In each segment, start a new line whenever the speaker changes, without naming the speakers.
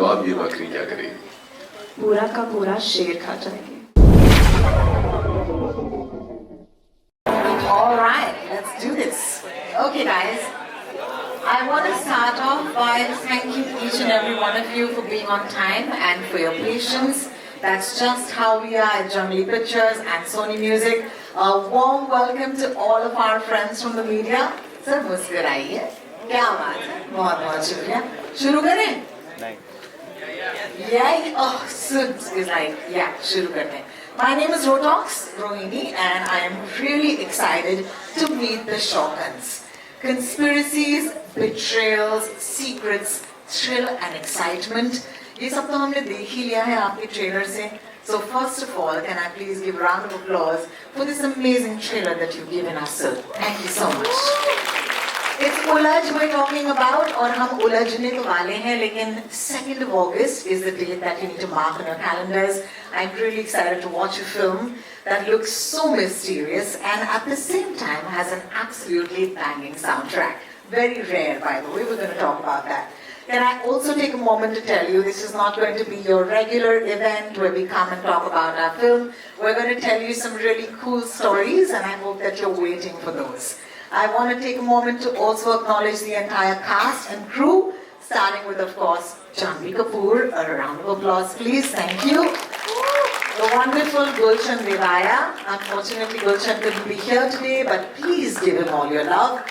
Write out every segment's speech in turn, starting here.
अब ये बकरी क्या करेगी?
पूरा का पूरा शेर खा जाएगी।
All right, let's do this. Okay, guys. I want to start off by thanking each and every one of you for being on time and for your patience. That's just how we are at Jungly Pictures and Sony Music. A warm welcome to all of our friends from the media. Sir, मुस्कुराइए. क्या बात है? बहुत बहुत शुक्रिया. शुरू करें? नहीं. Yeah. Oh, Suds is like, yeah, शुरू करते हैं. My name is Rotox Rohini and I am really excited to meet the Shoguns. Conspiracies, betrayals, secrets, thrill and excitement. ये सब तो हमने देख ही लिया है आपके ट्रेलर से. So first of all, can I please give a round of applause for this amazing trailer that you've given us, sir. Thank you so much. It's उलझ we're talking about और हम उलझने तो वाले हैं लेकिन 2nd of August is the date that you need to mark on your calendars. I'm really excited to watch a film that looks so mysterious and at the same time has an absolutely banging soundtrack. Very rare, by the way. We're going to talk about that. Can I also take a moment to tell you this is not going to be your regular event where we come and talk about our film. We're going to tell you some really cool stories and I hope that you're waiting for those. I want to take a moment to also acknowledge the entire cast and crew, starting with, of course, Janhvi Kapoor. A round of applause, please. Thank you. The wonderful Gulshan Devaya. Unfortunately, Gulshan couldn't be here today, but please give him all your love.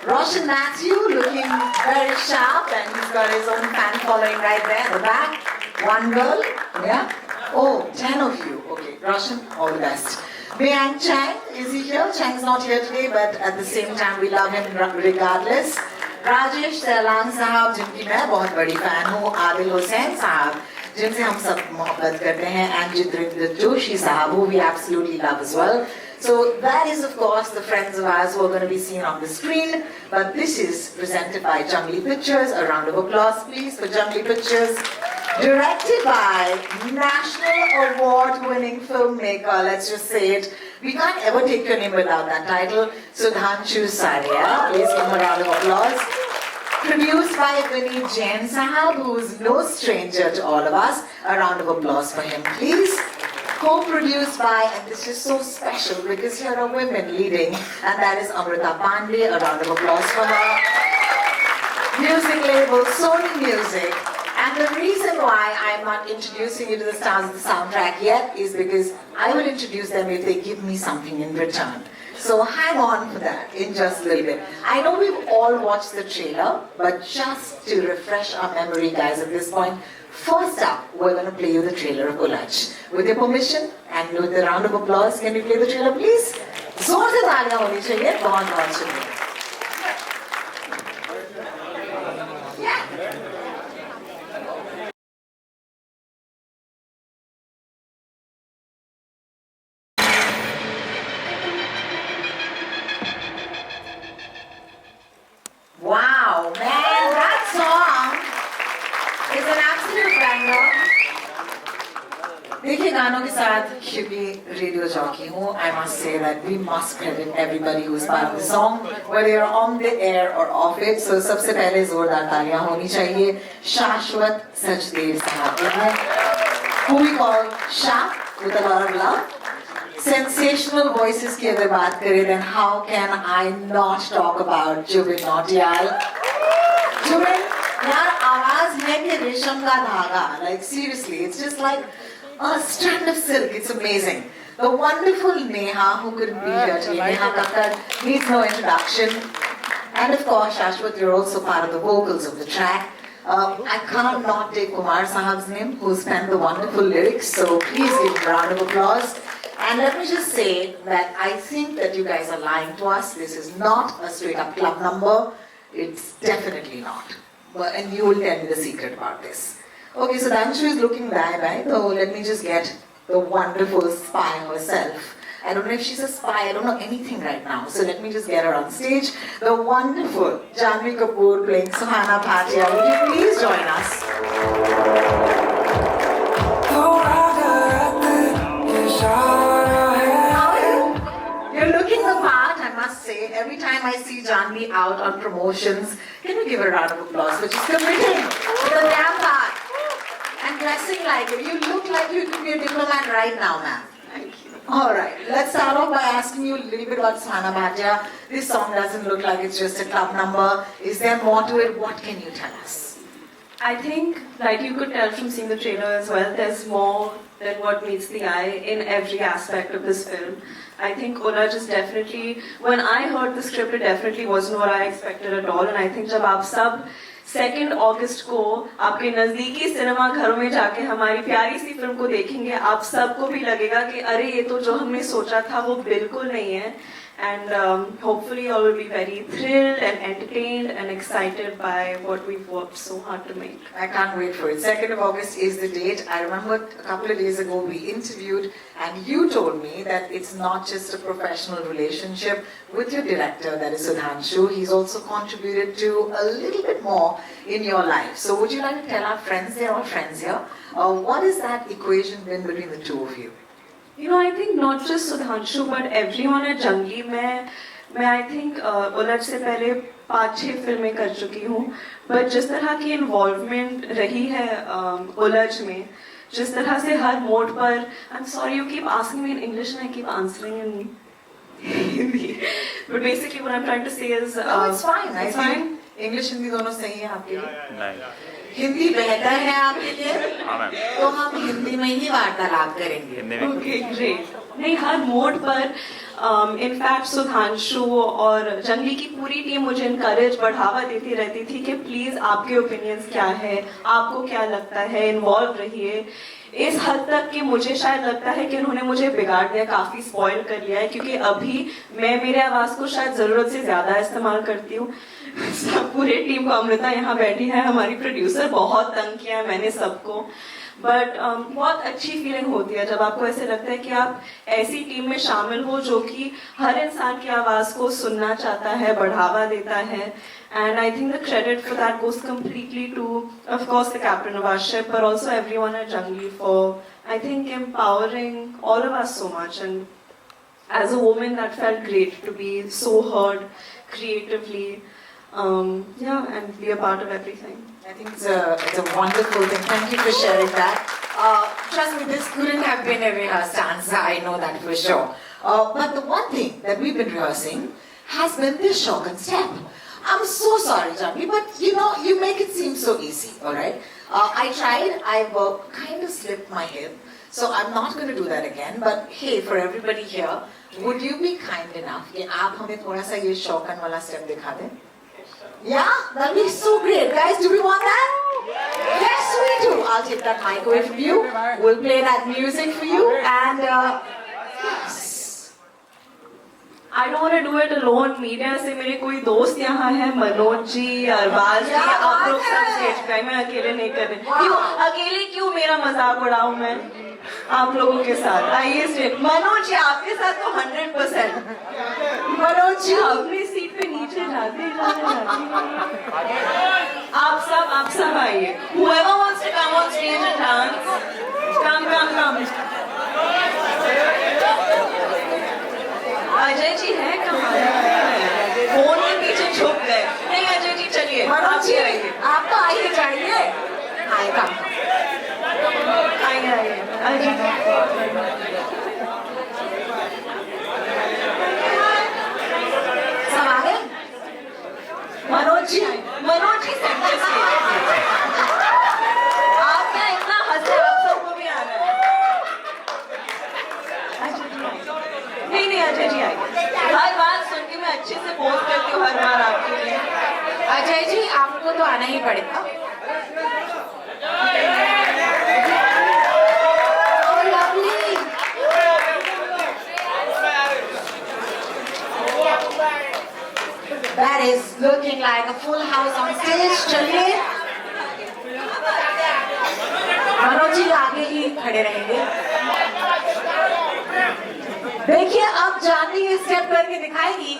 Roshan Matthew, looking very sharp, and he's got his own fan following right there in the back. One girl, yeah? Oh, 10 of you. Okay, Roshan, all the best. Mayank Chang, is he here? Chang's not here today, but at the same time, we love him regardless. Rajesh Sailang Sahab, जिनकी मैं बहुत बड़ी fan हूँ. Adil Hussain Sahab, जिनसे हम सब मोहब्बत करते हैं, and Jitendra Joshi Sahab, who we absolutely love as well. So that is, of course, the friends of ours who are going to be seen on the screen. But this is presented by Jungly Pictures. A round of applause, please, for Jungly Pictures. Directed by National Award-winning filmmaker, let's just say it. We can't ever take your name without that title. Sudhanshu Saria. Please give him a round of applause. Produced by Vineet Jain Sahab, who is no stranger to all of us. A round of applause for him, please. Co-produced by, and this is so special because here are women leading, and that is Amrita Pandey. A round of applause for her. Music label Sony Music. And the reason why I'm not introducing you to the stars of the soundtrack yet is because I will introduce them if they give me something in return. So hang on for that in just a little bit. I know we've all watched the trailer, but just to refresh our memory, guys, at this point, first up, we're going to play you the trailer of Ulaj. With your permission and with a round of applause, can you play the trailer, please? जोर से तालियां होनी चाहिए. बहुत बहुत शुक्रिया. Wow, man, that song is an absolute banger. देखिए गानों के साथ क्योंकि रेडियो जॉकी हूँ, I must say that we must credit everybody who's part of the song, whether you're on the air or off it. So सबसे पहले जोरदार तालियां होनी चाहिए शाश्वत सचदेव साहब के लिए, who we call Sha with a lot of love. Sensational voices की अगर बात करें, then how can I not talk about Jubin Nautiyal? Jubin, यार आवाज है कि रेशम का धागा. Like seriously, it's just like a strand of silk. It's amazing. The wonderful Neha, who couldn't be here today. Neha Kakkar needs no introduction. And of course, Shashwat, you're also part of the vocals of the track. I can't not take Kumar Sahab's name, who penned the wonderful lyrics. So please give him a round of applause. And let me just say that I think that you guys are lying to us. This is not a straight up club number. It's definitely not. And you will tell me the secret about this. Okay, so Danshu is looking bye-bye. So let me just get the wonderful spy herself. I don't know if she's a spy. I don't know anything right now. So let me just get her on stage. The wonderful Janhvi Kapoor playing Suhana Bhatia. Would you please join us? You're looking the part, I must say. Every time I see Janhvi out on promotions, can you give her a round of applause for just committing to the damn part? dressing like it. You look like you could be a diplomat right now, ma'am.
Thank you.
All right, let's start off by asking you a little bit about Sana Bhatia. This song doesn't look like it's just a club number. Is there more to it? What can you tell us?
I think, like you could tell from seeing the trailer as well, there's more than what meets the eye in every aspect of this film. I think Ola just definitely, when I heard the script, it definitely wasn't what I expected at all. And I think जब आप सब 2 अगस्त को आपके नजदीकी cinema घरों में जाके हमारी प्यारी सी फिल्म को देखेंगे, आप सबको भी लगेगा कि अरे ये तो जो हमने सोचा था वो बिल्कुल नहीं है. And hopefully all will be very thrilled and entertained and excited by what we've worked so hard to make.
I can't wait for it. 2nd of August is the date. I remember a couple of days ago we interviewed and you told me that it's not just a professional relationship with your director, that is Sudhanshu. He's also contributed to a little bit more in your life. So would you like to tell our friends, they're all friends here, what has that equation been between the two of you?
You know, I think not just Sudhanshu, but everyone at Jungli. मैं I think उलट से पहले 5-6 फिल्में कर चुकी हूँ, but जिस तरह की involvement रही है उलट में, जिस तरह से हर मोड पर, I'm sorry you keep asking me in English and I keep answering in Hindi. But basically what I'm trying to say is
No, it's fine.
It's fine.
English Hindi दोनों सही है आपके लिए?
नहीं.
हिंदी बेहतर है आपके लिए?
हाँ मैम.
तो हम हिंदी में ही वार्तालाप करेंगे.
हिंदी में.
Okay, great. नहीं, हर मोड पर इनफैक्ट सुधांशु और जंगली की पूरी टीम मुझे इनकरेज बढ़ावा देती रहती थी कि प्लीज आपके ओपिनियंस क्या है, आपको क्या लगता है, इन्वॉल्व रहिए. इस हद तक कि मुझे शायद लगता है कि उन्होंने मुझे बिगाड़ दिया, काफी स्पॉइल कर लिया है, क्योंकि अभी मैं मेरे आवाज को शायद जरूरत से ज्यादा इस्तेमाल करती हूँ. पूरे टीम को, अमृता यहाँ बैठी है, हमारी प्रोड्यूसर, बहुत तंग किया है मैंने सबको. बट बहुत अच्छी फीलिंग होती है जब आपको ऐसे लगता है कि आप ऐसी टीम में शामिल हो जो कि हर इंसान की आवाज को सुनना चाहता है, बढ़ावा देता है. And I think the credit for that goes completely to, of course, the captain of our ship, but also everyone at Jungli for, I think, empowering all of us so much. And as a woman, that felt great to be so heard creatively, and be a part of everything.
I think it's a wonderful thing. Thank you for sharing that. Trust me, this couldn't have been a rehearsed stanza, I know that for sure. But the one thing that we've been rehearsing has been this shock and step. I'm so sorry, Jungli, but you make it seem so easy, alright? I tried, I kind of slipped my hip, so I'm not going to do that again. But hey, for everybody here, would you be kind enough कि आप हमें थोड़ा सा ये शौकन वाला step दिखा दें? Yeah, that'll be so great. Guys, do we want that? Yes, we do. I'll take that mic away from you. We'll play that music for you. And yes.
I don't want to do it alone. Media से मेरे कोई दोस्त यहाँ है, मनोज जी, अरबाज जी, आप लोग सब stage पे, मैं अकेले नहीं कर रही. क्यों अकेले, क्यों मेरा मजाक उड़ाऊं मैं आप लोगों के साथ? आइए स्टेज. मनोज जी आपके साथ तो 100%. मनोज जी अपनी सीट पे नीचे जाते आप सब आइए. Whoever wants to come on stage and dance, come. Ajay ji है कहाँ? फोन के पीछे छुप गए. नहीं अजय जी चलिए, आप ही आइए.
आप तो आइए जाइए. आएगा.
आइए अजय जी.
सब आ गए?
Manoj ji centre stage. आप क्या इतना हंसे, आप सबको भी आना है. अजय जी नहीं अजय जी आइए. हर बात सुन के मैं अच्छे से बोल करती हूँ हर बार आपके लिए.
अजय जी आपको तो आना ही पड़ेगा. Oh, lovely. That is looking like a full house on stage. चलिए. मनोज जी आगे ही खड़े रहेंगे. देखिए अब जानवी ये स्टेप करके दिखाएगी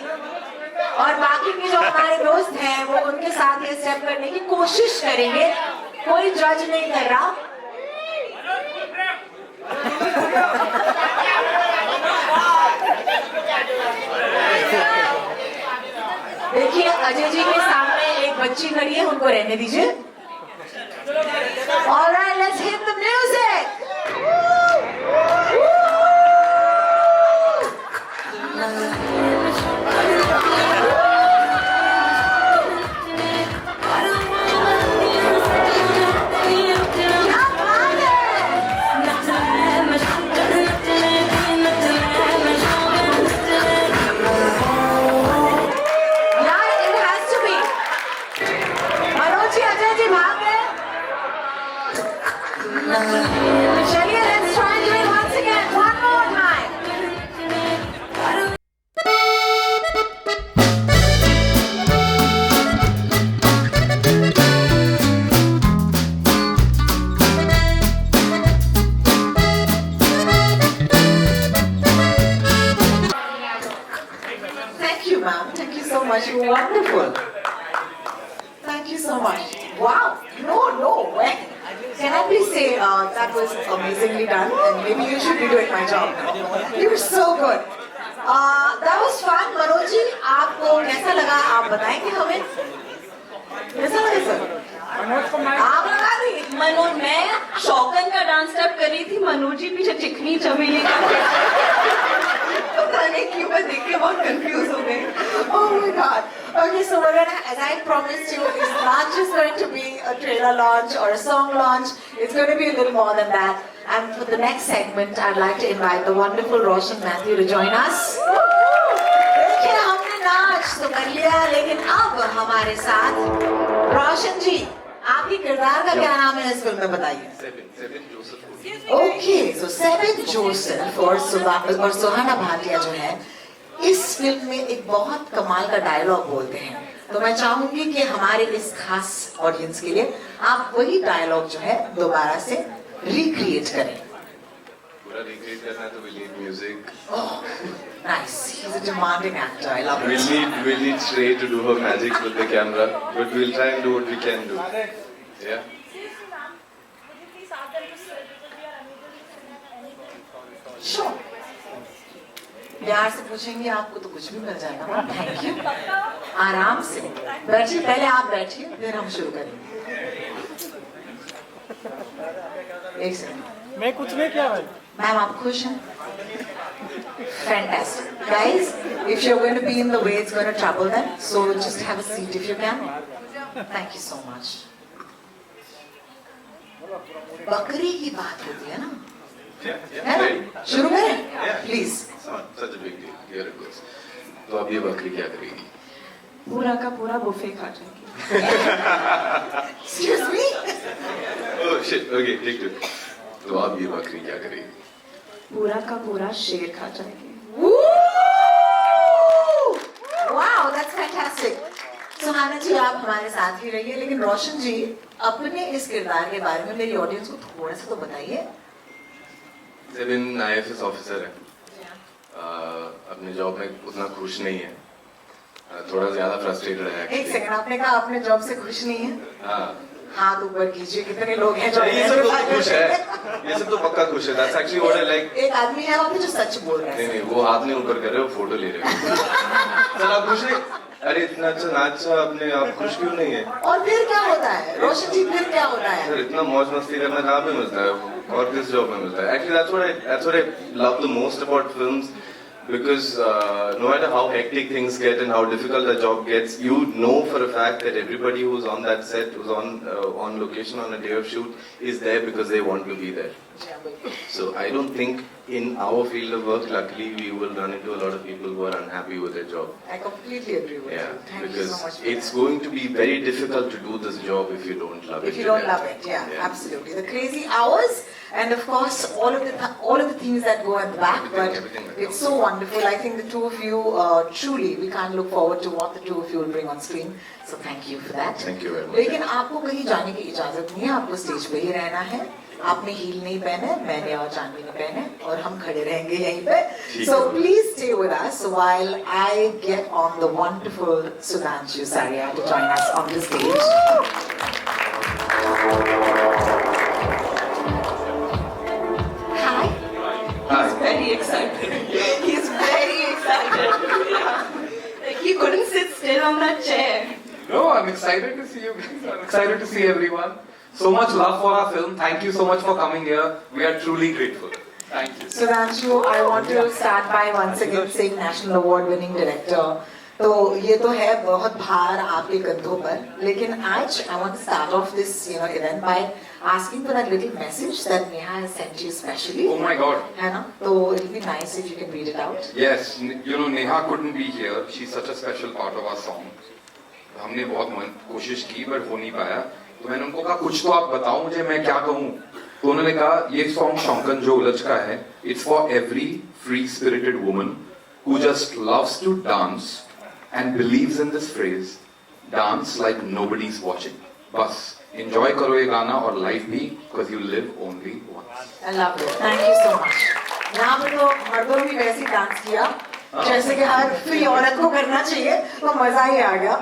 और बाकी के जो हमारे दोस्त हैं वो उनके साथ ये स्टेप करने की कोशिश करेंगे. कोई जज नहीं कर रहा. देखिए अजय जी के सामने एक बच्ची खड़ी है, उनको रहने दीजिए. All right, let's hit the music. say that was amazingly done, and maybe you should be doing my job now. You were so good. That was fun. Manoj ji, आपको कैसा लगा? आप बताएंगे हमें? कैसा लगा सर? आप लगा दी?
मनोज, मैं शौकन का डांस स्टेप कर रही थी, मनोज जी पीछे चिकनी चमेली का पता नहीं क्यों, मैं देख के बहुत कंफ्यूज हो गई.
Oh my God. Okay, so we're gonna, as I promised you, it's not just going to be a trailer launch or a song launch. It's going to be a little more than that. And for the next segment, I'd like to invite the wonderful Roshan Mathew to join us. देखिए, हमने नाच तो कर लिया, लेकिन अब हमारे साथ रोशन जी, आपकी किरदार का क्या नाम है इस फिल्म में बताइए?
Sabin Joseph.
Okay, so Sabin Joseph और सुहाना भाटिया जो है इस फिल्म में एक बहुत कमाल का डायलॉग बोलते हैं. तो मैं चाहूंगी कि हमारे इस खास ऑडियंस के लिए आप वही डायलॉग जो है दोबारा से रिक्रिएट करें.
पूरा रिक्रिएट करना है तो we need music.
Oh, nice. He's a demanding actor. I love it.
We'll need Shrey to do her magic with the camera, but we'll try and do what we can do. Yeah.
Sure. प्यार से पूछेंगे आपको तो कुछ भी मिल जाएगा. Thank you. आराम से बैठिए, पहले आप बैठिए फिर हम शुरू करेंगे. एक सेकंड.
मैं कुछ नहीं किया भाई.
मैम आप खुश हैं? Fantastic. Guys, if you're going to be in the way, it's going to trouble them. So just have a seat if you can. Thank you so much. बकरी की बात होती है ना? है ना? शुरू करें? Please.
Such a big deal. Here it goes. तो अब ये बकरी क्या करेगी?
पूरा का पूरा बुफे खा जाएगी.
Excuse me?
Oh shit. Okay, take two. तो अब ये बकरी क्या करेगी?
पूरा का पूरा शेर खा जाएगी.
Woo! Wow, that's fantastic. सुहाना जी आप हमारे साथ ही रहिए, लेकिन रोशन जी अपने इस किरदार के बारे में मेरी ऑडियंस को थोड़ा सा तो बताइए.
सेबिन IFS ऑफिसर है. अपने जॉब में उतना खुश नहीं है. थोड़ा ज्यादा फ्रस्ट्रेटेड है.
एक सेकंड, आपने कहा अपने जॉब से खुश नहीं है?
हाँ.
हाथ ऊपर कीजिए, कितने लोग हैं जो
ये सब तो खुश है. ये सब तो पक्का खुश है. That's actually what I like.
एक आदमी है वहाँ पे जो सच बोल रहा है.
नहीं, वो हाथ नहीं ऊपर कर रहे हो, फोटो ले रहे हो. सर आप खुश नहीं? अरे इतना अच्छा नाच आपने, आप खुश क्यों नहीं है?
और फिर क्या होता है रोशन जी, फिर क्या होता है?
सर इतना मौज मस्ती करना कहाँ पे मिलता है और किस जॉब में मिलता है? Actually that's what I love the most about films, because no matter how hectic things get and how difficult a job gets, you know for a fact that everybody who's on that set, who's on location on a day of shoot, is there because they want to be there. So I don't think in our field of work, luckily, we will run into a lot of people who are unhappy with their job.
I completely agree with you. Thank you
because
so much.
it's going to be very difficult to do this job if you don't love it.
If you don't love it, yeah, absolutely. The crazy hours, and of course all of the things that go at the back.
Everything
But it's so wonderful. I think the two of you, truly, we can't look forward to what the two of you will bring on screen. So thank you for that.
Thank you very much.
लेकिन आपको कहीं जाने की इजाजत नहीं है. आपको stage पे ही रहना है. आपने हील नहीं पहने, मैंने और जानवी ने पहने, और हम खड़े रहेंगे यहीं पे. So please stay with us while I get on the wonderful Sudhanshu Saria to join us on the stage. Hi.
He's very excited. He's very excited. Like he couldn't sit still on that chair.
No, I'm excited to see you guys. I'm excited to see everyone. So much love for our film. Thank you so much for coming here. We are truly grateful. Thank you.
Sudhanshu, I want to start by once again saying National Award-winning director. तो ये तो है बहुत भार आपके कंधों पर, लेकिन आज I want to start off this event by asking for that little message that Neha has sent you specially.
Oh my God.
है ना? तो it'll be nice if you can read it out.
Yes, Neha couldn't be here. She's such a special part of our song. हमने बहुत कोशिश की but हो नहीं पाया. तो मैंने उनको कहा कुछ तो आप बताओ मुझे, मैं क्या कहूँ. तो उन्होंने कहा ये सॉन्ग शौकन जो उलझ का है. It's for every free-spirited woman who just loves to dance and believes in this phrase, dance like nobody's watching. बस enjoy करो ये गाना और life भी, because you live only once.
I love it. Thank you so much. यहाँ पे तो मर्दों ने वैसे ही डांस किया जैसे कि हर फ्री औरत को करना चाहिए, तो मजा ही आ गया.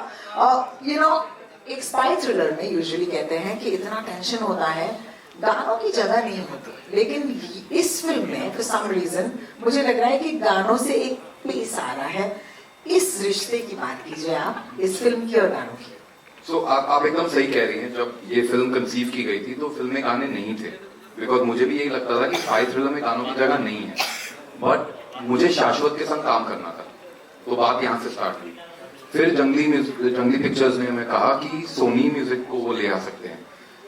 एक स्पाई थ्रिलर में यूजुअली कहते हैं कि इतना टेंशन होता है गानों की जगह नहीं होती, लेकिन इस फिल्म में फॉर सम रीजन मुझे लग रहा है कि गानों से एक प्लेस आ रहा है। इस रिश्ते की बात कीजिए आप, इस फिल्म की और गानों की।
सो आप एकदम सही कह रही हैं। जब ये फिल्म कंसीव की गई थी तो फिल्म में गाने नहीं थे, बिकॉज मुझे भी यही लगता था कि स्पाई थ्रिलर में गानों की जगह नहीं है, बट मुझे शाश्वत के संग काम करना था, तो बात यहाँ से स्टार्ट हुई। फिर जंगली पिक्चर्स ने हमें कहा कि सोनी म्यूजिक को वो ले आ सकते हैं,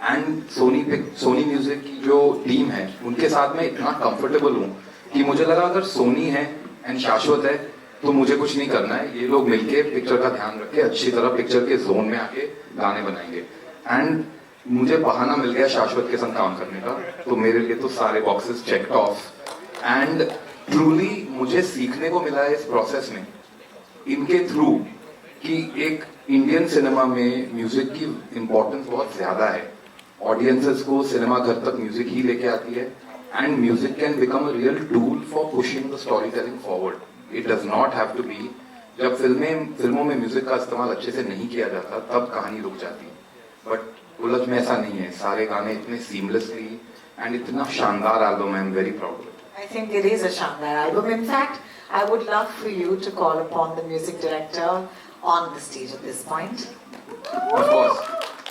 एंड सोनी म्यूजिक की जो टीम है उनके साथ मैं इतना कंफर्टेबल हूँ कि मुझे लगा अगर सोनी है एंड शाश्वत है तो मुझे कुछ नहीं करना है, ये लोग मिलके पिक्चर का ध्यान रख के अच्छी तरह पिक्चर के जोन में आके गाने बनाएंगे। एंड मुझे बहाना मिल गया शाश्वत के संग काम करने का, तो मेरे लिए तो सारे boxes checked of. And truly मुझे सीखने को मिला है इस प्रोसेस में इनके थ्रू कि एक इंडियन सिनेमा में म्यूजिक की इम्पोर्टेंस बहुत ज्यादा है। ऑडियंसेस को सिनेमा घर तक म्यूजिक ही लेके आती है, and music can become a real tool for pushing the story telling forward. It does not have to be, जब फिल्मों में म्यूजिक का इस्तेमाल अच्छे से नहीं किया जाता तब कहानी रुक जाती है, बट उलझ में ऐसा नहीं है। सारे गाने इतने सीमलेसली एंड इतना शानदार एल्बम है, I am very proud.
I think it is a Shandar album. In fact, I would love for you to call upon the music director on the stage at this point.
Of course.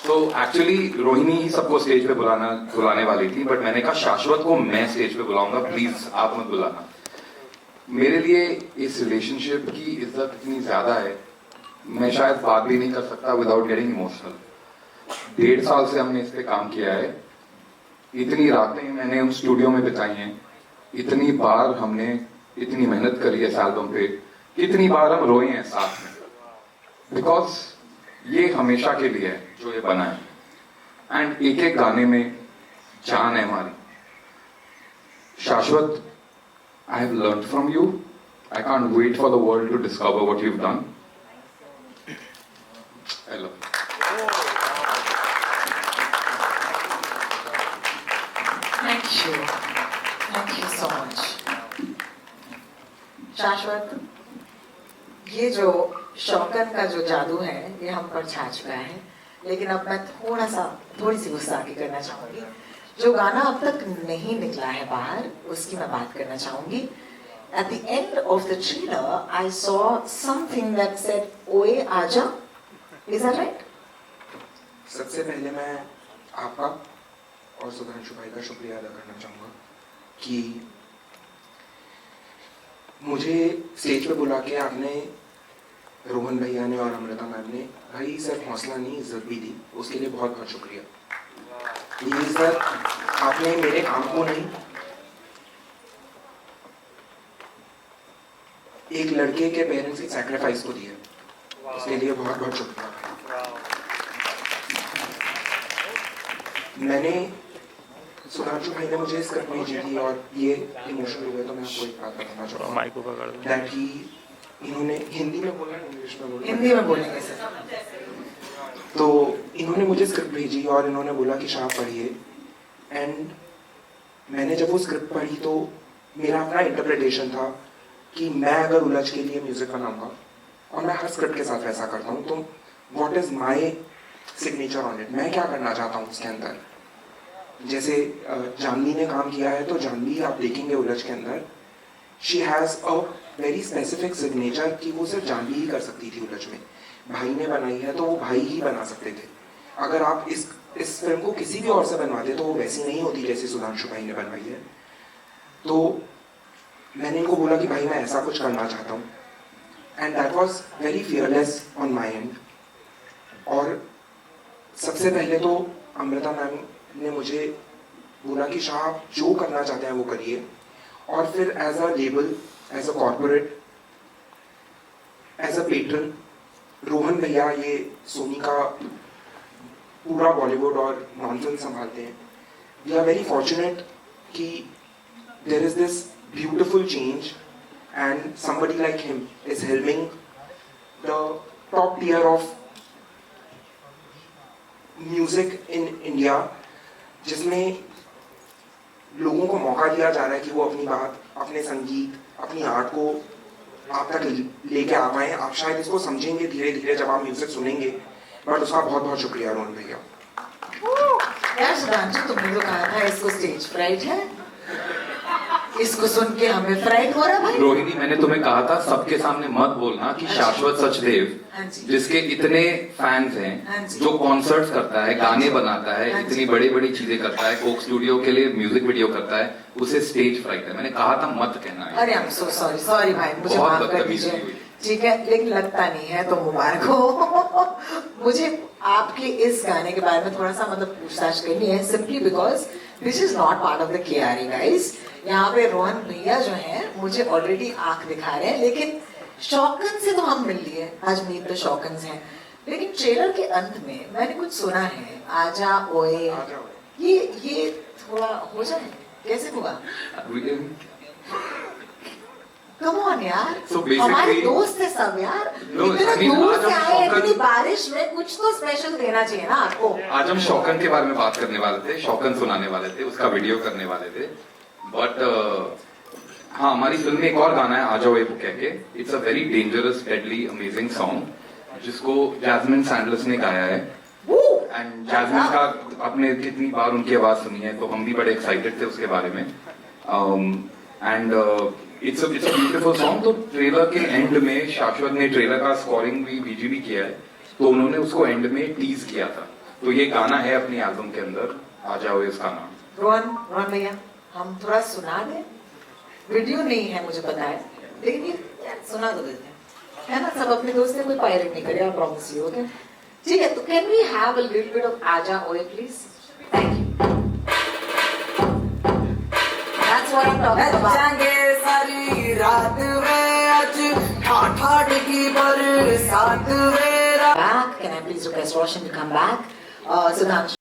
So actually Rohini ही सबको stage पे बुलाने वाली थी, but मैंने कहा शाश्वत को मैं स्टेज पे बुलाऊंगा, प्लीज आप मत बुलाना। मेरे लिए इस रिलेशनशिप की इज्जत इतनी ज्यादा है, मैं शायद बात भी नहीं कर सकता विदाउट गेटिंग इमोशनल। 1.5 साल से हमने इस पे काम किया है, इतनी रातें मैंने उन स्टूडियो में बिताई हैं, इतनी बार हमने इतनी मेहनत करी है इस एल्बम पे, कितनी बार हम रोए हैं साथ में, बिकॉज ये हमेशा के लिए है जो ये बना है। एंड एक एक गाने में जान है हमारी। शाश्वत, I have learned from you. I can't wait for the world to discover what you've done. I love you.
Thank you. Thank you so much. शाश्वत, ये जो शौकत का जो जादू है ये हम पर छा चुका है, लेकिन अब मैं थोड़ी सी गुस्ताखी करना चाहूंगी। जो गाना अब तक नहीं निकला है बाहर, उसकी मैं बात करना चाहूंगी। At the end of the trailer, I saw something that said, "ओए आजा." Is that right?
सबसे पहले मैं आपका और सुधांशु भाई का शुक्रिया अदा करना चाहूँगा कि मुझे स्टेज पे बुला के आपने, रोहन भैया ने और अमृता मैम ने भाई सिर्फ हौसला नहीं इज्जत भी दी, उसके लिए बहुत बहुत शुक्रिया। ये इज्जत आपने मेरे काम को नहीं, एक लड़के के पेरेंट्स की सैक्रिफाइस को दी है, उसके लिए बहुत बहुत शुक्रिया। मैंने सुधांशु भाई ने मुझे स्क्रिप्ट भेजी थी और ये इमोशनल हुए, तो मैं आपको एक बात बताना चाहूँगा दैट ही इन्होंने हिंदी में बोला, इंग्लिश में बोला,
हिंदी में बोलेंगे सर।
तो इन्होंने मुझे स्क्रिप्ट भेजी और इन्होंने बोला कि शाह पढ़िए, एंड मैंने जब वो स्क्रिप्ट पढ़ी तो मेरा अपना इंटरप्रिटेशन था कि मैं अगर उलझ के लिए म्यूजिक बनाऊंगा, और मैं हर स्क्रिप्ट के साथ वैसा करता हूँ, तो what is my signature on it, मैं क्या करना चाहता हूँ उसके अंदर। जैसे जानवी ने काम किया है, तो जानवी आप देखेंगे उलझ के अंदर she has a very specific signature कि वो सिर्फ जानवी ही कर सकती थी उलझ में। भाई ने बनाई है तो वो भाई ही बना सकते थे। अगर आप इस फिल्म को किसी भी और से बनवाते तो वो वैसी नहीं होती जैसे सुधांशु भाई ने बनवाई है। तो मैंने इनको बोला कि भाई मैं ऐसा कुछ करना चाहता हूँ, and that was very fearless on my and. और सबसे पहले तो अमृता मैम ने मुझे बोला कि शाह आप जो करना चाहते हैं वो करिए, और फिर as a label, as a corporate, as a patron, Rohan भैया ये सोनी का पूरा बॉलीवुड और नॉनसेंस संभालते हैं। वी आर वेरी फॉर्चुनेट कि there is this beautiful change and somebody like him is helping the top tier of music in India, जिसमें लोगों को मौका दिया जा रहा है कि वो अपनी बात, अपने संगीत, अपनी आर्ट को आप तक लेके आ पाए। आप शायद इसको समझेंगे धीरे धीरे जब आप म्यूजिक सुनेंगे, बट उसका बहुत बहुत शुक्रिया रोहन भैया।
यार सुधांशु, तुमने तो कहा था इसको स्टेज फ्राइट है, इसको सुन के हमें फ्राइट हो रहा भाई।
रोहिणी, मैंने तुम्हें कहा था सबके सामने मत बोलना कि शाश्वत सचदेव,
हाँ जी।
जिसके इतने फैंस
हाँ
हैं,
जी।
जो कॉन्सर्ट्स करता है, गाने बनाता है,
हाँ जी।
इतनी बड़ी बड़ी चीजें करता है, कोक स्टूडियो के लिए म्यूजिक वीडियो करता है, उसे स्टेज फ्राइट है। मैंने कहा था मत कहना है।
अरे I am so sorry, sorry भाई, मुझे
बहुत
माफ कर
बदतमीजी
दीजिए।
हुई।
ठीक है, लेकिन लगता नहीं है तो मुबारक हो। मुझे आपके इस गाने के बारे में थोड़ा सा मतलब पूछताछ करनी है, simply because this is not part of the KRE guys. यहाँ पे रोहन भैया जो हैं मुझे ऑलरेडी आंख दिखा रहे हैं, लेकिन शौकन से तो हम मिल लिए, आज मीट द शौकन हैं। लेकिन ट्रेलर के अंत में मैंने कुछ सुना है, आजा ओए, ये थोड़ा हो जाए, कैसे होगा? कम ऑन यार,
So basically-
हमारे दोस्त है सब यार,
No,
इतने
I mean,
दूर
आज
से
हम
आए,
शौकत-
इतनी बारिश में कुछ तो स्पेशल देना चाहिए ना आपको।
आज हम शौकन के बारे में बात करने वाले थे, शौकन सुनाने वाले थे, उसका वीडियो करने वाले थे, बट हाँ, हमारी फिल्म में एक और गाना है, आ जाओ ये कह के। It's a very dangerous, deadly, amazing song, जिसको जैस्मिन सैंडलर्स ने गाया है। एंड जैस्मिन का आपने कितनी बार उनकी आवाज सुनी है, तो हम भी बड़े एक्साइटेड थे उसके बारे में। And it's a beautiful song. तो ट्रेलर के एंड में शाश्वत ने ट्रेलर का स्कोरिंग भी BGB किया है, तो उन्होंने उसको एंड में टीज किया था। तो ये गाना है अपनी एल्बम के अंदर, आ जाओ इसका नाम।
रोहन भैया, हम थोड़ा सुना दें? वीडियो नहीं है मुझे पता है, लेकिन ये यार सुना तो देते हैं, है ना? सब अपने दोस्त से कोई पायरेट नहीं करेगा, प्रॉमिस यू, ओके? ठीक है, तो can we have a little bit of आजा ओए please? Thank you. That's what I am talking about.
जाएंगे सारी रात वे, आज ठाठ की बरसात वे।
Back, can I please request Roshan to come back? Sudhanshu.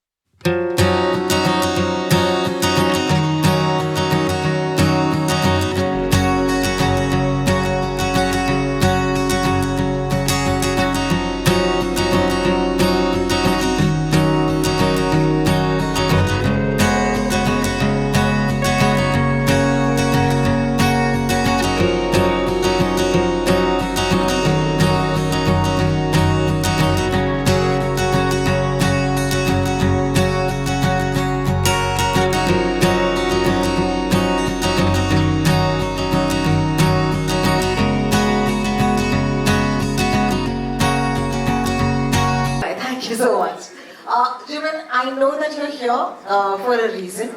Thank you so much. Jimin, I know that you're here for a reason.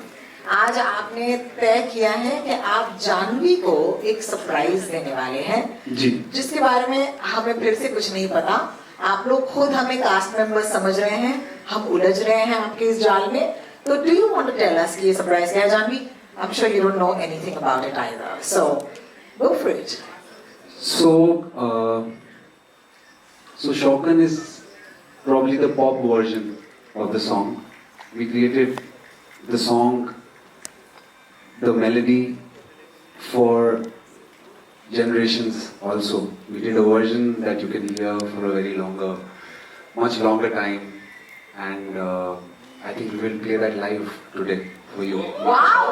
आज आपने तय किया है कि आप जानवी को एक सरप्राइज देने वाले हैं,
जी,
जिसके बारे में हमें फिर से कुछ नहीं पता। आप लोग खुद हमें कास्ट मेंबर्स समझ रहे हैं, हम उलझ रहे हैं आपके इस जाल में। तो do you want to tell us कि ये सरप्राइज क्या है Janvi? I'm sure you don't know anything about it either. So go for it.
So Shaukan is probably the pop version of the song. We created the song, the melody for generations also. We did a version that you can hear for a very much longer time, and I think we will play that live today for you.
Wow!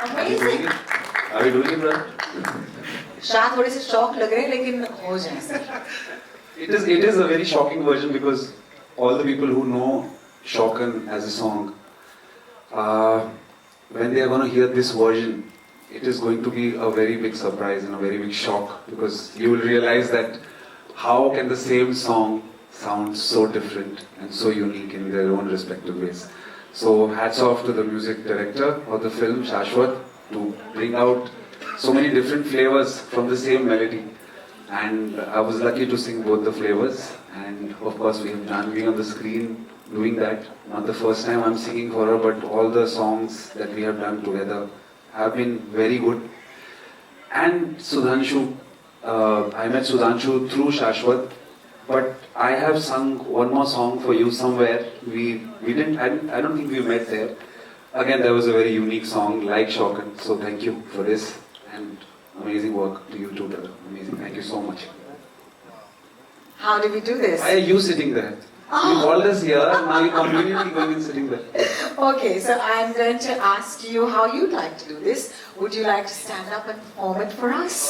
Are we doing
Amazing.
it? Are we doing it, brother?
शायद थोड़े से शौक लग रहे हैं, लेकिन हो जाए sir.
It is a very shocking version because all the people who know Shaukan as a song, when they are going to hear this version, it is going to be a very big surprise and a very big shock, because you will realize that how can the same song sound so different and so unique in their own respective ways. So hats off to the music director of the film, Shashwat, to bring out so many different flavors from the same melody. And I was lucky to sing both the flavors, and of course we have Janvi on the screen doing that. Not the first time I'm singing for her, but all the songs that we have done together have been very good. And Sudhanshu, I met Sudhanshu through Shashwat, but I have sung one more song for you somewhere. I don't think we met there. Again, there was a very unique song like Shaukan, so thank you for this, and amazing work to you too, brother. Amazing, thank you so much.
How do we do this?
Why are you sitting there? You called us here, and now you're conveniently going and sitting there.
Okay, so I'm going to ask you how you'd like to do this. Would you like to stand up and perform it for us?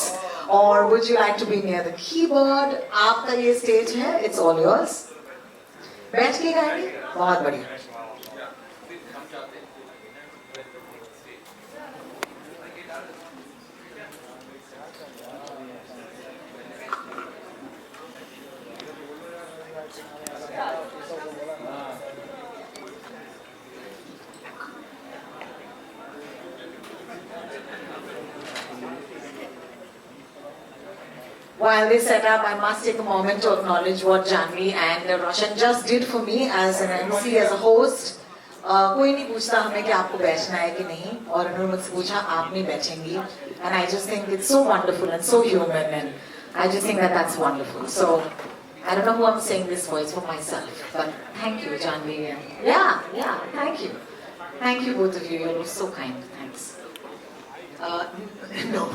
Or would you like to be near the keyboard? आपका ये stage है, it's all yours. बैठ के गाएंगे? बहुत बढ़िया. While they set up, I must take a moment to acknowledge what Janvi and Roshan just did for me as an MC, as a host. कोई नहीं पूछता हमें कि आपको बैठना है कि नहीं, और उन्होंने मुझसे पूछा आप नहीं बैठेंगी, and I just think it's so wonderful and so human, and I just think that that's wonderful. So I don't know who I'm saying this for, it's for myself, but thank you, Janvi. Yeah, thank you both of you. You're so kind. Thanks. No.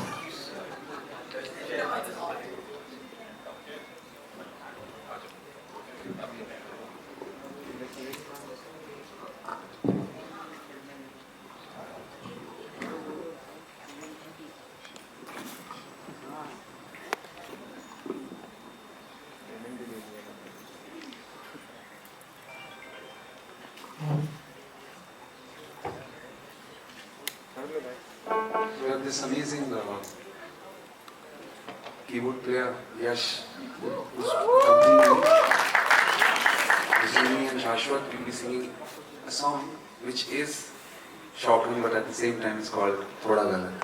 We have this amazing keyboard player, Yash, who's accompanying me. Rajini and Shashwat will be singing a song which is shocking, but at the same time it's called Thoda Galat.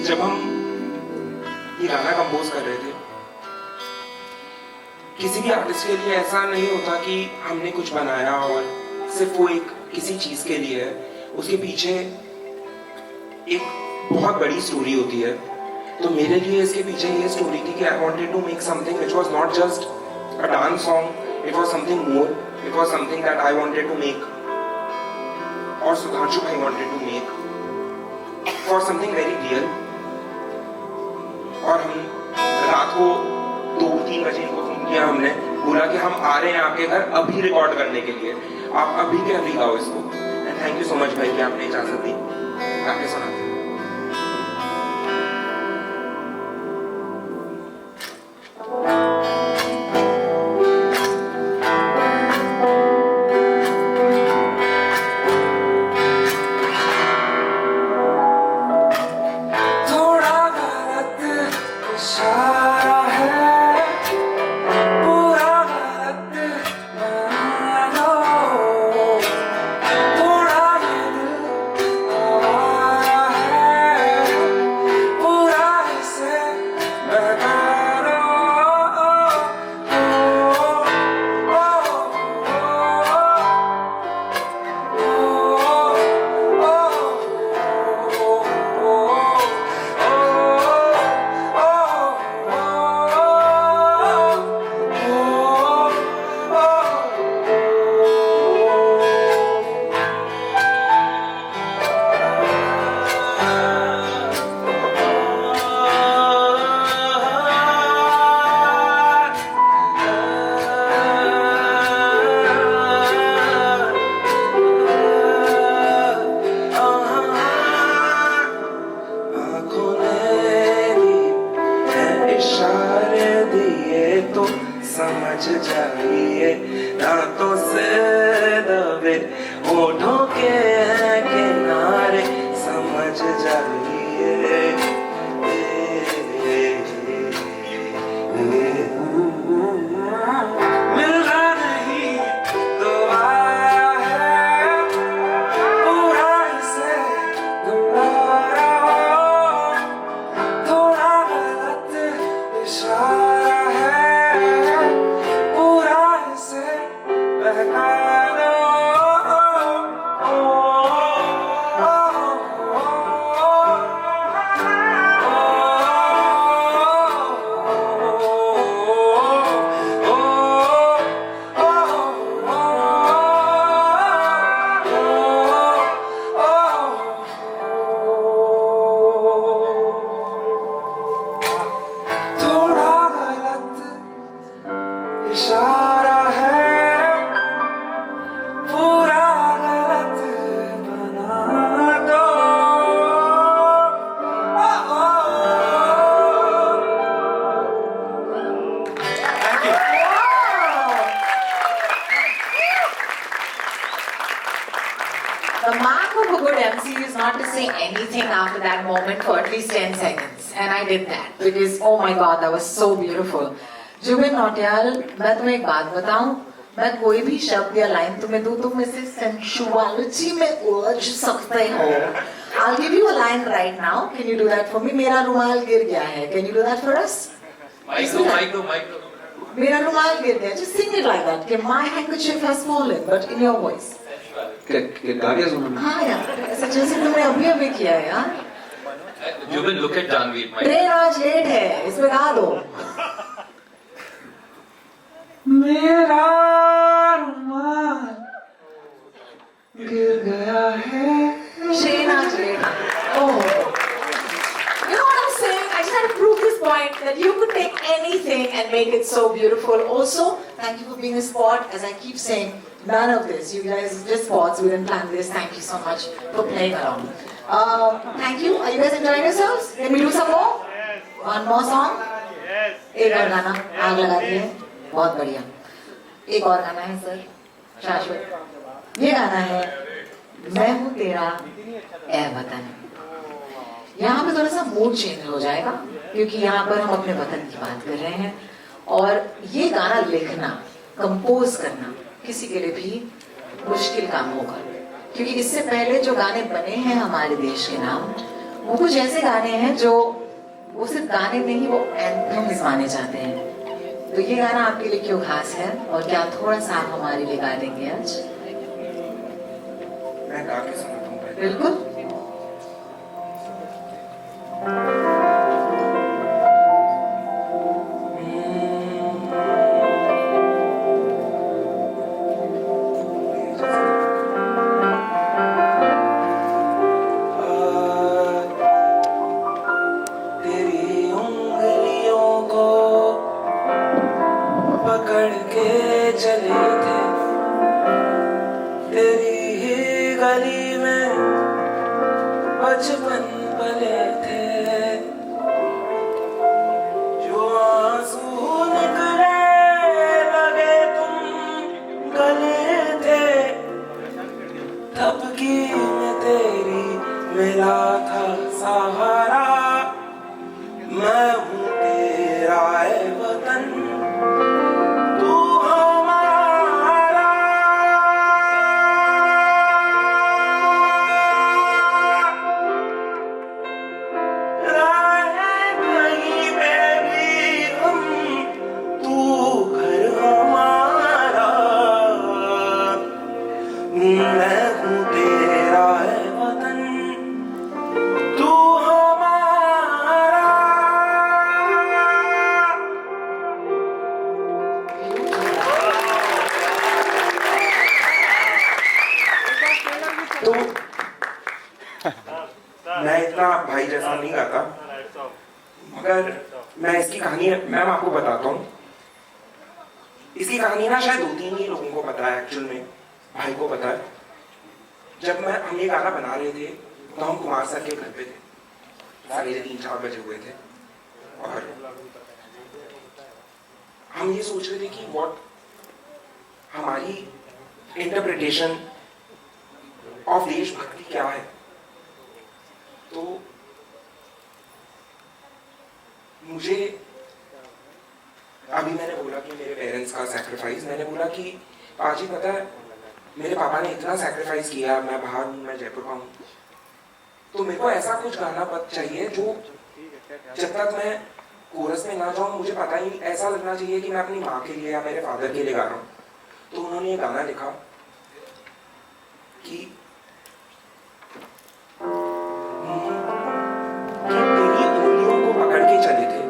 जब हम ये गाना compose कर रहे थे, किसी भी artist के लिए ऐसा नहीं होता कि हमने कुछ बनाया और सिर्फ वो एक किसी चीज के लिए है, उसके पीछे एक बहुत बड़ी स्टोरी होती है। तो मेरे लिए इसके पीछे ये स्टोरी थी कि I wanted to make something which was not just a dance song, it was something more, it was something that I wanted to make, और सुधांशु भाई wanted to make for something very real. और हम रात को 2-3 बजे इनको phone किया, हमने बोला कि हम आ रहे हैं आपके घर अभी रिकॉर्ड करने के लिए, आप अभी के अभी गाओ इसको। And thank you so much भाई कि आपने इजाजत दी, आपने सुना। जाइए मिलना नहीं दोबारा है पूरा इसे दोबारा थोड़ा गलत इशारा है पूरा इसे बहका दो थोड़ा गलत इशारा है पूरा गलत बना दो Thank you.
The mark of a good MC is not to say anything after that moment for at least 10 seconds. And I did that because, oh my god, that was so beautiful. Zubin Nautiyal, मैं तुम्हें एक बात बताऊं, मैं कोई भी शब्द या लाइन तुम्हें दूं, तुम इसे sensuality में उलझ सकते हो. I'll give you a line right now. Can you do that for me? मेरा रुमाल गिर गया है. Can you do that for us?
Mic दो
मेरा रुमाल गिर गया. Just sing it like that. कि my handkerchief has fallen, but in your voice.
गा क्या सुना?
हाँ यार, ऐसा जैसे तुमने अभी किया है यार.
Zubin look at Janhvi
train आज लेट है, इसमें गा दो.
मेरा रुमाल गिर गया है
ट्रेन आज लेट है. Oh. You know what I'm saying? I just had to prove this point that you could take anything and make it so beautiful. Also, thank you for being a sport. As I keep saying, none of this. You guys just sports. We didn't plan this. Thank you so much for playing around. Thank you. Are you guys enjoying yourselves? Can we do some more? One more song? एक और गाना आग लगाती है. बहुत बढ़िया. एक और गाना है सर शाश्वत. ये गाना है मैं हूँ तेरा ए वतन. यहाँ पे थोड़ा सा मूड चेंज हो जाएगा क्योंकि यहाँ पर हम अपने वतन की बात कर रहे हैं और ये गाना लिखना, कंपोज करना किसी के लिए भी मुश्किल काम होगा क्योंकि इससे पहले जो गाने बने हैं हमारे देश के नाम वो कुछ ऐसे गाने हैं जो वो सिर्फ गाने नहीं, वो एंथम्स माने जाते हैं. तो ये गाना आपके लिए क्यों खास है और क्या थोड़ा सा आप हमारे लिए गा देंगे आज?
मैं गा के सुनाता हूँ पहले.
बिल्कुल.
तेरी उंगलियों को पकड़ के चले थे तेरी ही गली में बचपन पले थे जो आंसू निकले लगे तुम गले थे थपकी में तेरी मिला था सहारा. मैं हूँ तेरा ए वतन तू हमारा. राहें कहीं पे भी हम तू घर हमारा. मैं हूँ तेरा ए वतन तू तो मैं इतना भाई जैसा नहीं गाता मगर मैं इसकी कहानी मैं आपको बताता हूँ. इसकी कहानी ना शायद 2-3 ही लोगों को पता है. एक्चुअल में भाई को पता है. जब हम ये गाना बना रहे थे तो हम कुमार सर के घर पे थे. 3:30-4 बजे हुए थे और हम ये सोच रहे थे कि व्हाट हमारी इंटरप्रिटेशन ऑफ देशभक्ति क्या है. तो मुझे अभी मैंने बोला कि मेरे पेरेंट्स का सैक्रिफाइस, मैंने बोला कि पाजी पता है मेरे पापा ने इतना सैक्रिफाइस किया, मैं बाहर हूँ, मैं जयपुर का हूँ, तो मेरे को ऐसा कुछ गाना चाहिए जो जब तक मैं कोरस में ना जाऊँ मुझे पता ही ऐसा लगना चाहिए कि मैं अपनी माँ के लिए या मेरे फादर के लिए गा रहा हूँ। तो उन्होंने ये गाना लिखा कि तेरी उंगलियों को पकड़ के चले थे,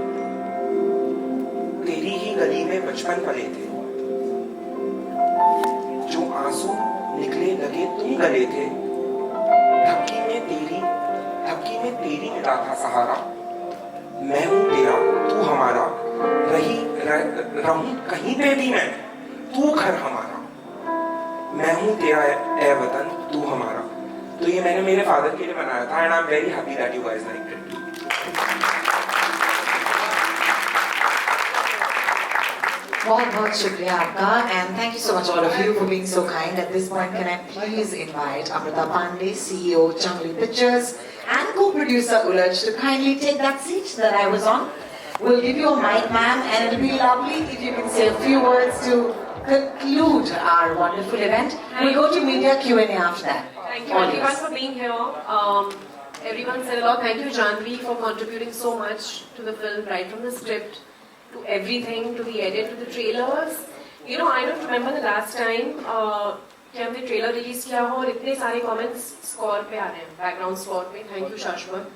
तेरी ही गली में बचपन पले थे, जो आंसू निकले लगे तुम गले थे, धक्की में तेरी मिला था सहारा, मैं हूं तेरा तू हमारा, रहूं कहीं पे भी मैं, तू घर हमारा, मैं हूं तेरा ए वतन तू हमारा। तो ये मैंने मेरे फादर के लिए बनाया था and I am very happy that you guys liked it.
बहुत बहुत शुक्रिया आपका and thank you so much all of you for being so kind. At this point, can I please invite Amrita Pandey, CEO Jungly Pictures and co-producer Ulaj to kindly take that seat that I was on. We'll give you a mic, ma'am, and it'll be lovely if you can say a few words to conclude our wonderful event. We'll go to media Q&A after that.
Thank you everyone for being here. Everyone said a lot. Thank you Janvi for contributing so much to the film, right from the script to everything, to the edit, to the trailers. You know, I don't remember the last time कि हमने trailer release किया हो और इतने सारे comments score पे आ रहे हैं, बैकग्राउंड स्कोर पे. थैंक यू शाश्वत.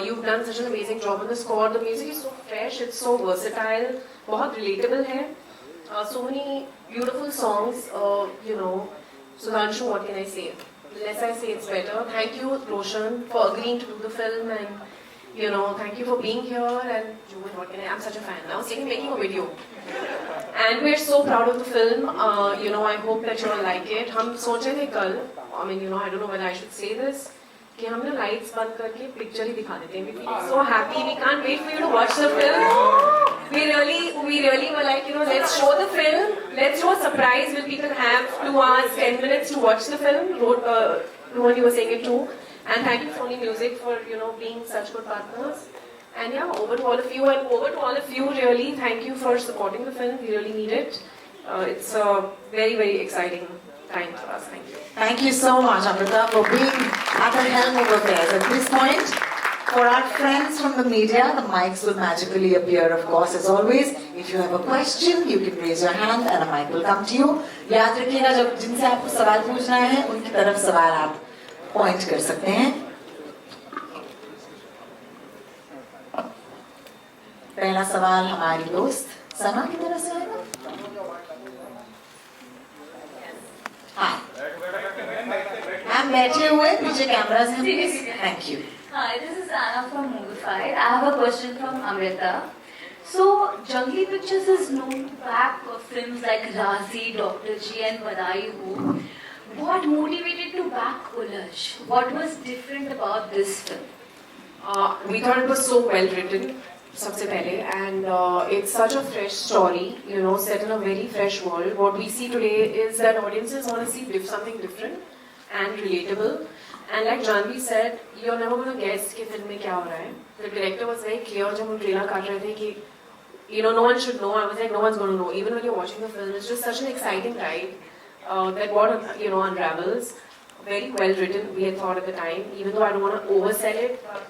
You've done such an amazing job on the score. The music is so fresh, it's so versatile, बहुत relatable है. So many beautiful songs. You know, Sudhanshu, what can I say? The less I say, it's better. Thank you, Roshan, for agreeing to do the film, and you know, thank you for being here. And Juman, what can I? I'm such a fan. I was making a video, and we're so proud of the film. You know, I hope that you all like it. हम सोचे थे कल, I mean, you know, I don't know whether I should say this, कि हम ना lights बंद करके picture ही दिखा देते हैं. We feel so happy. We can't wait for you to watch the film. We really were like, you know, let's show the film. Let's show a surprise. Will people have 2 hours, 10 minutes to watch the film? Rohan, you were saying it too. And thank you Sony Music for, you know, being such good partners. And yeah, over to all of you, and over to all of you, really, thank you for supporting the film. We really need it. It's a very, very exciting time for us. Thank you.
Thank you so much, Amrita, for being at the helm of affairs. At this point, for our friends from the media, the mics will magically appear, of course, as always. If you have a question, you can raise your hand and a mic will come to you. याद रखिएगा, जब जिनसे आपको सवाल पूछना है, उनकी तरफ सवाल आप पॉइंट कर सकते हैं. पहला सवाल हमारी दोस्त सना की तरफ से आएगा. Hi. हम बैठे हुए पीछे कैमरास हैं. Thank you.
Hi, this is Anna from Movified. I have a question from Amrita. So, Jungly Pictures is known to back films like Razi, Dr. G and Badai Ho. What motivated to back Ulaj? What was different about this film?
We thought it was so well written, सबसे पहले, and it's such a fresh story, you know, set in a very fresh world. What we see today is that audiences want to see something different and relatable. And like Janvi said, you're never going to guess कि film में क्या हो रहा है. The director was very clear जब हम trailer काट रहे थे कि, you know, no one should know. I was like, no one's going to know. Even when you're watching the film, it's just such an exciting ride that what, you know, unravels. Very well written, we had thought at the time. Even though I don't want to oversell it, but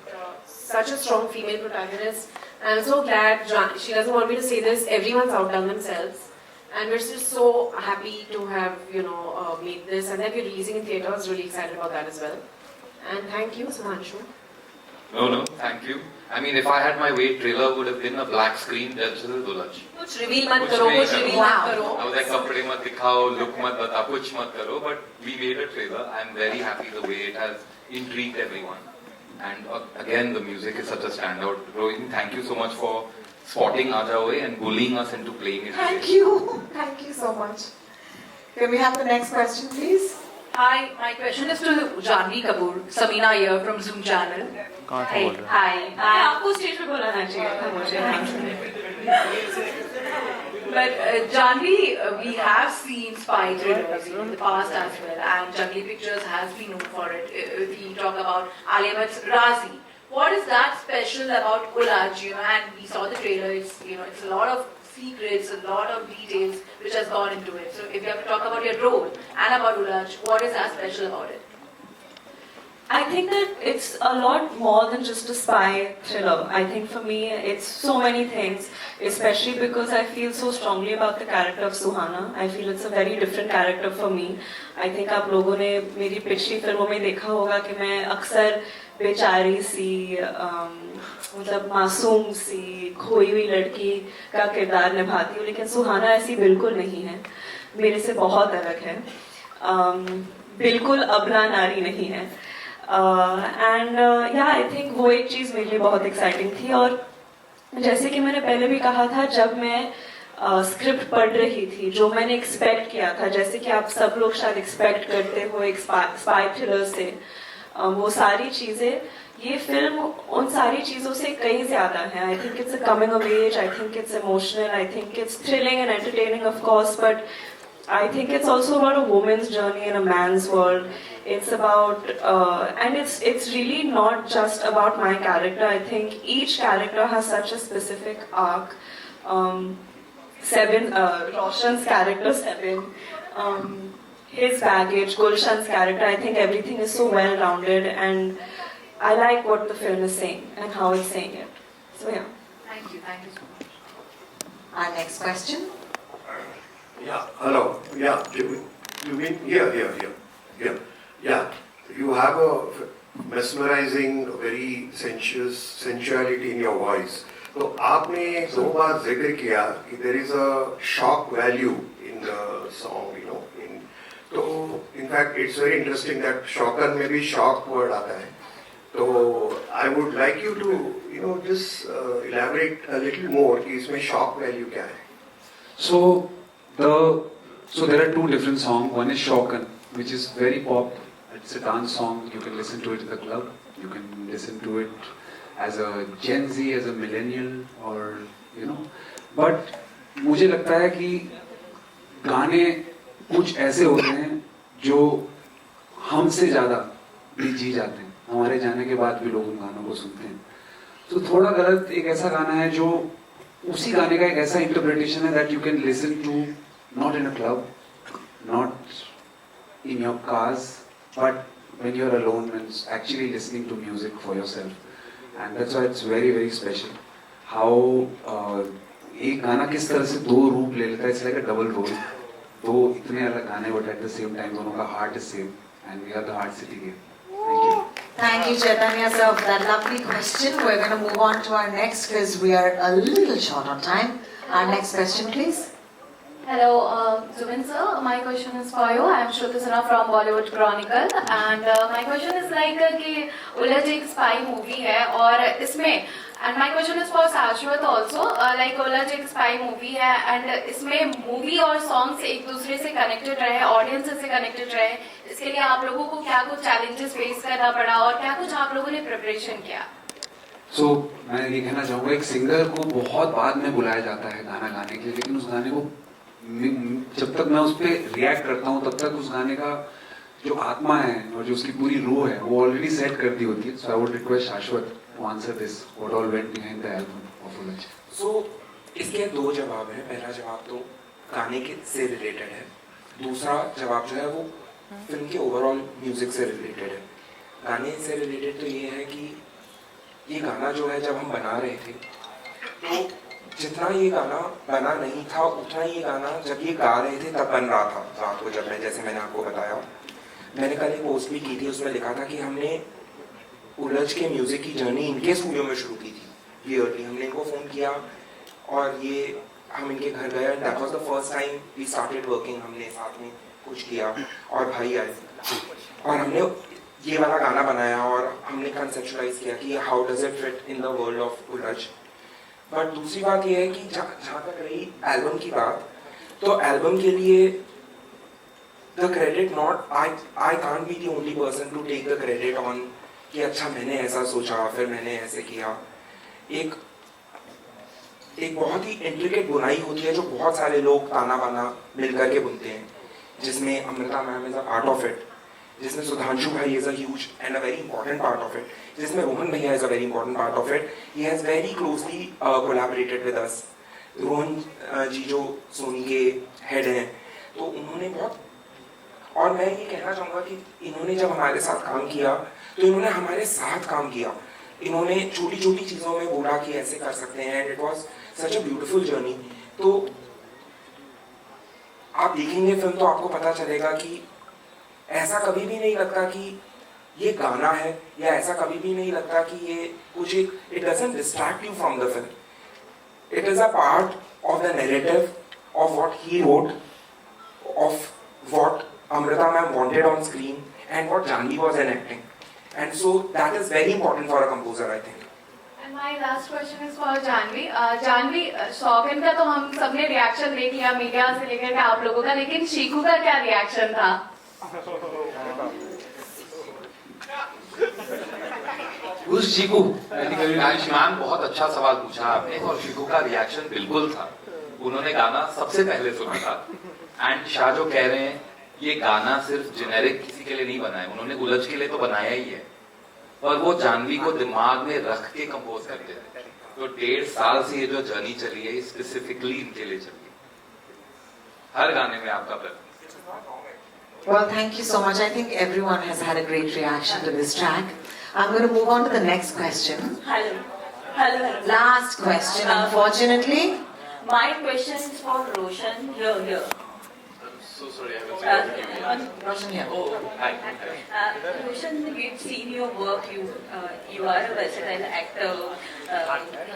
such a strong female protagonist. And I'm so glad she doesn't want me to say this. Everyone's outdone themselves. And we're just so happy to have, you know, made this, and then we're releasing in theaters. Really excited about that as well. And thank you, Sudhanshu.
No, thank you. I mean, if I had my way, trailer would have been a black screen. That's Ulaj.
कुछ reveal मत करो, कुछ reveal मत करो.
I was like, कपड़े मत दिखाओ, look मत बताओ, कुछ मत करो. But we made a trailer. I'm very happy the way it has intrigued everyone. And again, the music is such a standout. Rohini, thank you so much for spotting Ajaoye and bullying us into playing it.
Thank you so much. Can we have the next question, please?
Hi, my question is to Janvi Kapoor, Samina here from Zoom channel. Hi.
आपको stage पे बुलाना चाहिए था मुझे.
But Janvi, we have seen spy thrillers in the past as well, and Jungly Pictures has been known for it. If we talk about Alia Bhatt's Razi, what is that special about Ulaj? And we saw the trailer. It's a lot of secrets, a lot of details which has gone into it. So if you have to talk about your role and about Ulaj, what is that special about it?
I think that it's a lot more than just a spy thriller. I think for me, it's so many things, especially because I feel so strongly about the character of Suhana. I feel it's a very different character for me. I think आप लोगों ने मेरी पिछली फिल्मों में देखा होगा कि मैं अक्सर बेचारी सी, मतलब मासूम सी, खोई हुई लड़की का किरदार निभाती हूँ, लेकिन सुहाना ऐसी बिल्कुल नहीं है, मेरे से बहुत अलग है, बिल्कुल अबला नारी नहीं है. एंड या आई थिंक वो एक चीज़ मेरे लिए बहुत एक्साइटिंग थी. और जैसे कि मैंने पहले भी कहा था, जब मैं स्क्रिप्ट पढ़ रही थी, जो मैंने एक्सपेक्ट किया था, जैसे कि आप सब लोग शायद एक्सपेक्ट करते हो एक स्पाई थ्रिलर से, वो सारी चीज़ें, ये फिल्म उन सारी चीज़ों से कहीं ज़्यादा है. I think it's a coming of age, I think it's emotional, I think it's thrilling and entertaining of course, but I think it's also about a woman's journey in a man's world. It's about, and it's really not just about my character. I think each character has such a specific arc. Roshan's character, Sebin, his baggage, Gulshan's character, I think everything is so well-rounded, and I like what the film is saying and how it's saying it. So yeah.
Thank you so much.
Our next question.
Yeah, hello. Yeah, you mean here. Yeah, you have a mesmerizing, very sensuality in your voice. तो आपने 2 बार जिक्र किया कि there is a shock value in the song, तो in fact it's very interesting that shocker में भी shock word आता है. तो I would like you to just elaborate a little more कि इसमें shock value क्या है.
So there are 2 different songs. One is Shokan, which is very pop. It's a dance song. You can listen to it in the club. You can listen to it as a Gen Z, as a millennial, or But मुझे लगता है कि गाने कुछ ऐसे होते हैं जो हमसे ज़्यादा भी जी जाते हैं. हमारे जाने के बाद भी लोग उन गानों को सुनते हैं. तो थोड़ा गलत एक ऐसा गाना है जो उसी गाने का एक ऐसा इंटरप्रिटेशन है that you can listen to not in a club, not in your cars, but when you're alone and actually listening to music for yourself. And that's why it's very, very special. How एक गाना किस तरह से 2 रूप ले लेता है. It's like a double role. 2 इतने अलग गाने, but at the same time दोनों का heart is same, and we are the heart sitting here. Thank you.
Thank you, Chaitanya sir, for that lovely question. We're going to move on to our next because we are a little short on time. Our next question, please.
Hello, Zubin sir. My question is for you. I am Shruti Sinha from Bollywood Chronicle, and my question is like कि उलझ एक spy movie है और इसमें, and my question is for Shashwat also, like उलझ एक spy movie है and इसमें movie और songs एक दूसरे से connected रहे, audience से connected रहे, इसके लिए आप लोगों को क्या कुछ challenges face करना पड़ा और क्या कुछ आप लोगों ने preparation किया?
So मैं ये कहना चाहूँगा, एक सिंगर को बहुत बाद में बुलाया जाता है गाना गाने के लिए, लेकिन उस गाने को जब तक मैं उस पर रिएक्ट करता हूँ तब तक उस गाने का जो आत्मा है और जो उसकी पूरी रूह है वो ऑलरेडी सेट कर दी होती है. So I would request Shashwat to answer this, what all went behind the album of Ulajh.
So इसके 2 जवाब हैं. पहला जवाब तो गाने के से रिलेटेड है, दूसरा जवाब जो है वो फिल्म के ओवरऑल म्यूजिक से रिलेटेड है. गाने से रिलेटेड तो ये है कि ये गाना जो है जब हम बना रहे थे तो जितना ये गाना बना नहीं था उतना ये गाना जब ये गा रहे थे तब बन रहा था रात को. जब जैसे मैंने आपको बताया, मैंने कल एक पोस्ट भी की थी, उसमें लिखा था कि हमने उलझ के म्यूजिक की जर्नी इनके स्टूडियो में शुरू की थी. वियर्डली हमने इनको फ़ोन किया और ये हम इनके घर गए and that was the first time we started working. हमने साथ में कुछ किया और भाई आए और हमने ये वाला गाना बनाया और हमने कंसेप्चुलाइज किया कि how does it fit in the world of उलझ. बट दूसरी बात यह है कि जहाँ तक रही एल्बम की बात, तो एल्बम के लिए the credit not I can't be the only person to take the credit on कि अच्छा मैंने ऐसा सोचा फिर मैंने ऐसे किया. एक एक बहुत ही इंट्रिकेट बुनाई होती है जो बहुत सारे लोग ताना बाना मिलकर के बुनते हैं, जिसमें Amrita ma'am is a part of it, जिसमें सुधांशु भाई is a huge and a very important part of it, जिसमें रोहन भैया is a very important part of it. He has very closely collaborated with us. Rohan ji जो सोनी के head हैं, तो उन्होंने बहुत, और मैं ये कहना चाहूँगा कि इन्होंने जब हमारे साथ काम किया तो इन्होंने हमारे साथ काम किया. इन्होंने छोटी छोटी चीज़ों में बोला कि ऐसे कर सकते हैं, and it was such a beautiful journey. तो आप देखेंगे फिल्म तो आपको पता चलेगा कि ऐसा कभी भी नहीं लगता कि ये गाना है, या ऐसा कभी भी नहीं लगता कि ये कुछ एक, it doesn't distract you from the film. It is a part of the narrative of what he wrote, of what Amrita ma'am wanted on screen, and what Janvi was enacting, and so that is very important for a composer, I think.
And my last question is for Janvi. Janvi, शौकन का तो हम सबने reaction देख लिया media से लेकर के आप लोगों का, लेकिन चीकू का क्या रिएक्शन था?
उस चीकू आयुष्मान, बहुत अच्छा सवाल पूछा आपने. और चीकू का रिएक्शन बिल्कुल था. उन्होंने गाना सबसे पहले सुना था. एंड शाह जो कह रहे हैं, ये गाना सिर्फ जेनेरिक किसी के लिए नहीं बनाया, उन्होंने उलझ के लिए तो बनाया ही है, पर वो जानवी को दिमाग में रख के कंपोज करते थे. तो 1.5 साल से ये जो जर्नी चली है, स्पेसिफिकली इनके लिए चली है. हर गाने में आपका preference.
Well, thank you so much. I think everyone has had a great reaction to this track. I'm going to move on to the next question.
Hello. Hello.
Last question, unfortunately.
My question is for Roshan. Here.
So sorry, I haven't seen you yet.
Roshan here.
Oh, hi.
Roshan, we've seen your work. You are a versatile actor.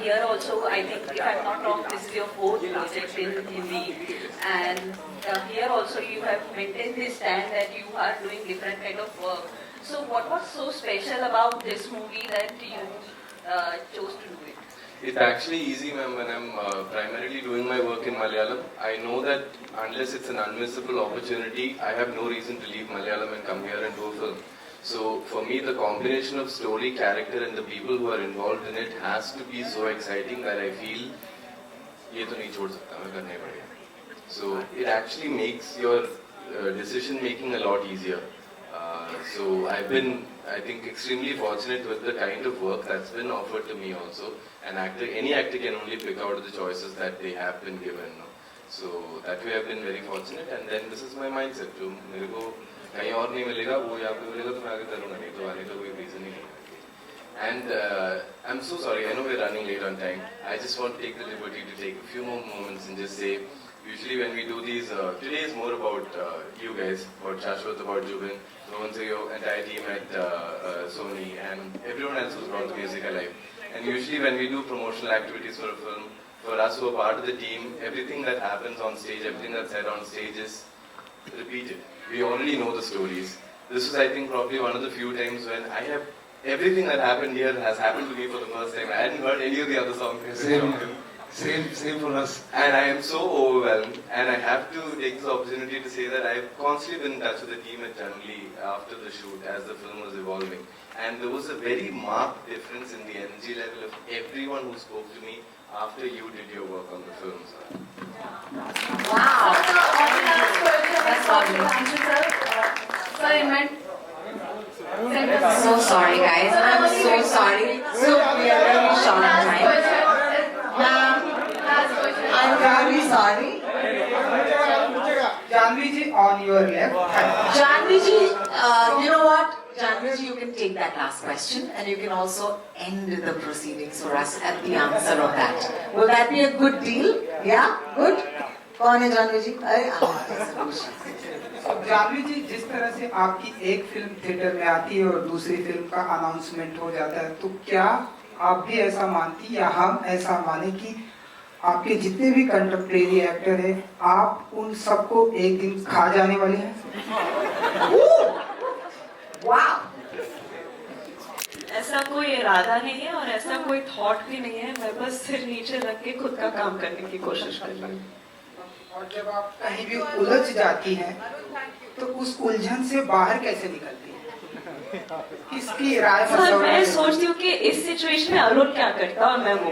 Here also, I think, if I'm not wrong, this is your 4th project in Hindi. And here also, you have maintained this stand that you are doing different kind of work. So what was so special about this movie that you chose to do it?
It's actually easy, ma'am. When I'm primarily doing my work in Malayalam, I know that unless it's an unmissable opportunity, I have no reason to leave Malayalam and come here and do a film. So for me, the combination of story, character, and the people who are involved in it has to be so exciting that I feel, ये तो नहीं छोड़ सकता, मैं करना ही पड़ेगा. So it actually makes your decision making a lot easier. So I've been, I think, extremely fortunate with the kind of work that's been offered to me also. Any actor can only pick out the choices that they have been given. No? So that way I've been very fortunate, and then this is my mindset. जो मेरे को कहीं और नहीं मिलेगा, वो यहाँ पे मिलेगा तो मैं आगे करूँगा, नहीं तो आने का कोई reason ही नहीं. And I'm so sorry, I know we're running late on time. I just want to take the liberty to take a few more moments and just say, usually when we do these, today is more about you guys, about Shashwat, about Jubin, Rohan Sayo, entire team at Sony, and everyone else who's brought the music alive. And usually when we do promotional activities for a film, for us who are part of the team, everything that happens on stage, everything that's said on stage is repeated. We already know the stories. This was, I think, probably one of the few times when everything that happened here has happened to me for the first time. I hadn't heard any of the other songs.
Same for us.
And I am so overwhelmed, and I have to take this opportunity to say that I've constantly been in touch with the team at Junglee after the shoot as the film was evolving. And there was a very marked difference in the energy level of everyone who spoke to me after you did your work on the film, sir.
Wow. So sorry, guys. I'm so sorry. So we are really short on time. Ma'am, I'm very sorry.
Janvi ji, on your left.
Janvi ji, you know what? Janvi ji, you can take that last question, and you can also end the proceedings for us at the answer of that. Will that be a good deal? Yeah? Good? कौन है जानवी जी?
जानवी जी, जिस तरह से आपकी एक film theatre में आती है और दूसरी फिल्म का अनाउंसमेंट हो जाता है, तो क्या आप भी ऐसा मानती या हम ऐसा माने कि आपके जितने भी कंटेम्परेरी एक्टर हैं, आप उन सबको एक दिन खा जाने वाले हैं?
ऐसा कोई इरादा नहीं है और ऐसा कोई थॉट भी नहीं है. मैं बस सिर नीचे रख के खुद का काम करने की कोशिश कर रही हूँ.
और जब आप कहीं भी उलझ जाती हैं, तो उस उलझन से बाहर कैसे निकलती हैं? किसकी राय
मैं सोचती हूँ कि इस सिचुएशन में अरुण क्या करता और मैं वो.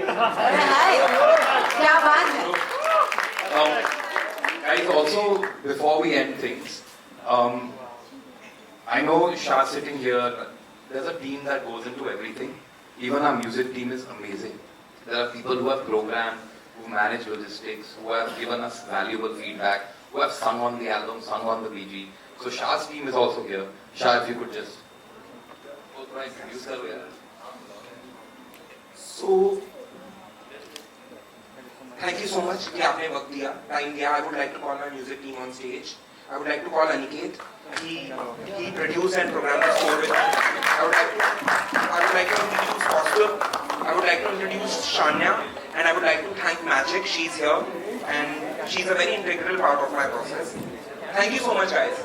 क्या बात है?
Guys, also before we end things, I know Shah sitting here. There's a team that goes into everything. Even our music team is amazing. There are people who have programmed, who manage logistics, who have given us valuable feedback, who have sung on the album, sung on the BG. So Shah's team is also here. Shah, if you could just go through and introduce her here.
So, thank you so much कि आपने वक्त दिया, time दिया. I would like to call my music team on stage. I would like to call Aniket. He produced and programmed the score with me. I would like to introduce Foster. I would like to introduce Shania, and I would like to thank Magic. She's here, and she's a very integral part of my process. Thank you so much, guys.